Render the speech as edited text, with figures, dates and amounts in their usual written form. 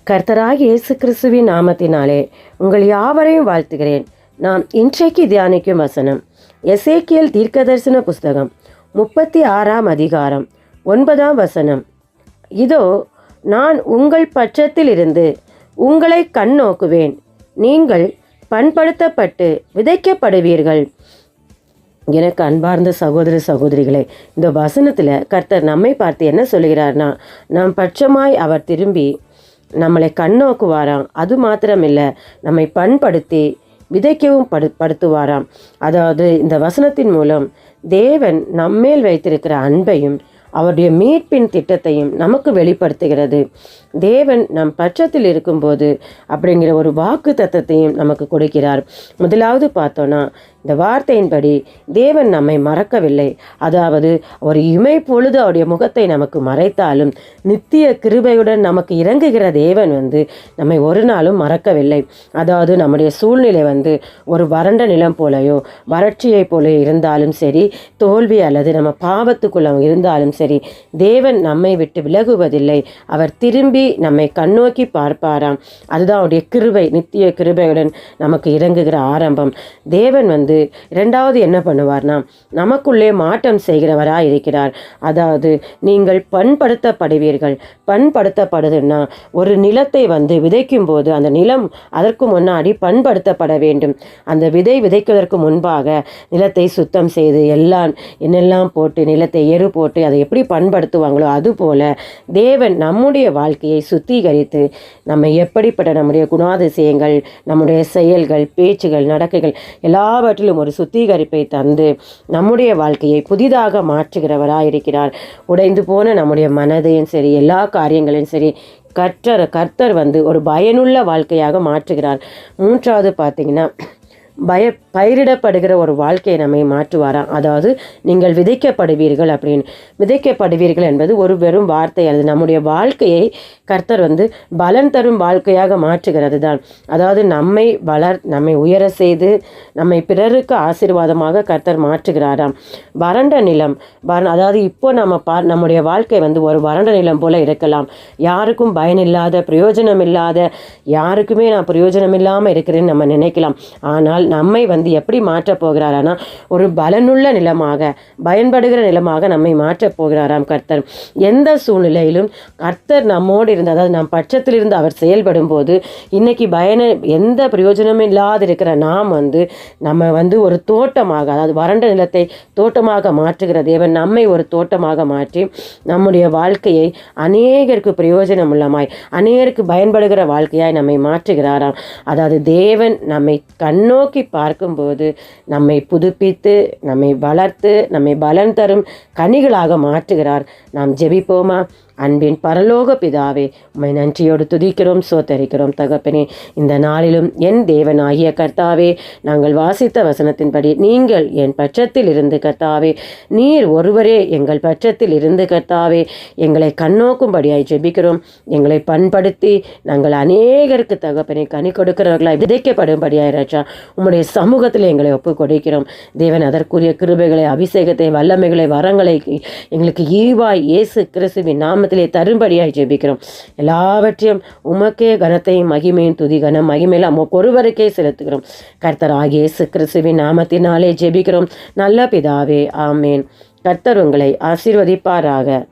கர்த்தராகிய இயேசு கிறிஸ்துவின் நாமத்தினாலே உங்கள் யாவரையும் வாழ்த்துகிறேன். நாம் இன்றைக்கு தியானிக்கும் வசனம் எசேக்கியேல் தீர்க்கதரிசன புஸ்தகம் 36ஆம் அதிகாரம் 9ஆம் வசனம். இதோ, நான் உங்கள் பட்சத்தில் இருந்து உங்களை கண்ணோக்குவேன், நீங்கள் பண்படுத்தப்பட்டு விதைக்கப்படுவீர்கள். எனக்கு அன்பார்ந்த சகோதர சகோதரிகளே, இந்த வசனத்தில் கர்த்தர் நம்மை பார்த்து என்ன சொல்கிறார்னா, நம் பட்சமாய் அவர் திரும்பி நம்மளை கண்ணோக்குவாராம். அது மாத்திரமில்லை, நம்மை பண்படுத்தி விதைக்கவும் படுத்துவாராம். அதாவது இந்த வசனத்தின் மூலம் தேவன் நம்மேல் வைத்திருக்கிற அன்பையும் அவருடைய மீட்பின் திட்டத்தையும் நமக்கு வெளிப்படுத்துகிறது. தேவன் நம் பட்சத்தில் இருக்கும்போது அப்படிங்கிற ஒரு வாக்கு தத்தத்தையும் நமக்கு கொடுக்கிறார். முதலாவது பார்த்தோன்னா, இந்த வார்த்தையின்படி தேவன் நம்மை மறக்கவில்லை. அதாவது ஒரு இமை பொழுது அவருடைய முகத்தை நமக்கு மறைத்தாலும் நித்திய கிருபையுடன் நமக்கு இறங்குகிற தேவன் நம்மை ஒரு நாளும் மறக்கவில்லை. அதாவது நம்முடைய சூழ்நிலை ஒரு வறண்ட நிலம் போலையோ வறட்சியை போல இருந்தாலும் சரி, தோல்வி அல்லது நம்ம பாவத்துக்குள்ள இருந்தாலும் சரி, தேவன் நம்மை விட்டு விலகுவதில்லை. அவர் திரும்பி நம்மை கண்ணோக்கி பார்ப்பாராம். அதுதான் அவருடைய கிருபை, நித்திய கிருபையுடன் நமக்கு இறங்குகிற ஆரம்பம். தேவன் இரண்டாவது என்ன பண்ணுவார்னா, நமக்குள்ளே மாற்றம் செய்கிறவராக இருக்கிறார். அதாவது நீங்கள் பண்படுத்தப்படுவீர்கள். பண்படுத்தப்படுதுன்னா, ஒரு நிலத்தை விதைக்கும் போது அந்த நிலம் அதற்கு முன்னாடி பண்படுத்தப்பட வேண்டும். அந்த விதை விதைப்பதற்கு முன்பாக நிலத்தை சுத்தம் செய்து என்னெல்லாம் போட்டு நிலத்தை எரு போட்டு அதை எப்படி பண்படுத்துவாங்களோ அதுபோல தேவன் நம்முடைய வாழ்க்கையை சுத்திகரித்து நம்ம எப்படிப்பட்ட நம்முடைய குணாதிசயங்கள், நம்முடைய செயல்கள், பேச்சுகள், நடக்கைகள் எல்லாவற்றிலும் ஒரு சுத்திகரிப்பை தந்து நம்முடைய வாழ்க்கையை புதிதாக மாற்றுகிறவராக இருக்கிறார். உடைந்து போன நம்முடைய மனதையும் சரி, எல்லா காரியங்களையும் சரி, கர்த்தர் ஒரு பயனுள்ள வாழ்க்கையாக மாற்றுகிறார். மூன்றாவது பார்த்தீங்கன்னா, பயிரிடப்படுகிற ஒரு வாழ்க்கையை நம்மை மாற்றுவாராம். அதாவது நீங்கள் விதைக்கப்படுவீர்கள் அப்படின்னு. விதைக்கப்படுவீர்கள் என்பது ஒரு வெறும் வார்த்தை. அது நம்முடைய வாழ்க்கையை கர்த்தர் பலன் தரும் வாழ்க்கையாக மாற்றுகிறது தான். அதாவது நம்மை உயர செய்து நம்மை பிறருக்கு ஆசீர்வாதமாக கர்த்தர் மாற்றுகிறாராம். வறண்ட நிலம், அதாவது இப்போ நம்முடைய வாழ்க்கை ஒரு வறண்ட நிலம் போல இருக்கலாம். யாருக்கும் பயனில்லாத, பிரயோஜனம் இல்லாத, யாருக்குமே நான் பிரயோஜனம் இல்லாமல் இருக்கிறேன்னு நம்ம நினைக்கலாம். ஆனால் நம்மை எப்படி மாற்றப் போகிறாரானா, ஒரு பலனுள்ள நிலமாக, பயன்படுகிற நிலமாக நம்மை மாற்றப் போகிறாராம் கர்த்தர். எந்த சூழ்நிலையிலும் கர்த்தர் நம்மோடு இருந்து, அதாவது நம் பட்சத்தில் இருந்து அவர் செயல்படும் போது இன்னைக்கு எந்த பிரயோஜனமும் இல்லாது இருக்கிற நாம் நம்ம ஒரு தோட்டமாக, அதாவது வறண்ட நிலத்தை தோட்டமாக மாற்றுகிற தேவன் நம்மை ஒரு தோட்டமாக மாற்றி நம்முடைய வாழ்க்கையை அநேகருக்கு பிரயோஜனம் உள்ளமாய், அநேகருக்கு பயன்படுகிற வாழ்க்கையாய் நம்மை மாற்றுகிறாராம். அதாவது தேவன் நம்மை கண்ணோக்கி பார்க்கும்போது நம்மை புதுப்பித்து, நம்மை வளர்த்து, நம்மை பலன் தரும் கனிகளாக மாற்றுகிறார். நாம் ஜெபிப்போமா? அன்பின் பரலோக பிதாவே, உம்மை நன்றியோடு துதிக்கிறோம், சோத்தரிக்கிறோம் தகப்பனே. இந்த நாளிலும் என் தேவனாகிய கர்த்தாவே, நாங்கள் வாசித்த வசனத்தின்படி நீங்கள் என் பட்சத்தில் இருந்து கர்த்தாவே, நீர் ஒருவரே எங்கள் பட்சத்தில் இருந்து கர்த்தாவே, எங்களை கண்ணோக்கும்படியாய் ஜெபிக்கிறோம். எங்களை பண்படுத்தி நாங்கள் அநேகருக்கு தகப்பனே கனி கொடுக்கிறவர்களாய் விதைக்கப்படும்படியாய் ராஜா, உம்முடைய சமூகத்தில் எங்களை ஒப்புக் கொடுக்கிறோம். தேவன் அதற்குரிய கிருபைகளை, அபிஷேகத்தை, வல்லமைகளை, வரங்களை எங்களுக்கு ஈவாய் இயேசு கிறிஸ்துவின் நாம தரும்படியாய் ஜெபிக்கிறோம். எல்லாவற்றையும் உமக்கே கனத்தையும் மகிமையும் துதி கனம் மகிமையெல்லாம் ஒருவருக்கே செலுத்துகிறோம். கர்த்தராகிய இயேசு கிறிஸ்துவின் நாமத்தினாலே ஜெபிக்கிறோம் நல்ல பிதாவே, ஆமேன். கர்த்தர் உங்களை ஆசீர்வதிப்பாராக.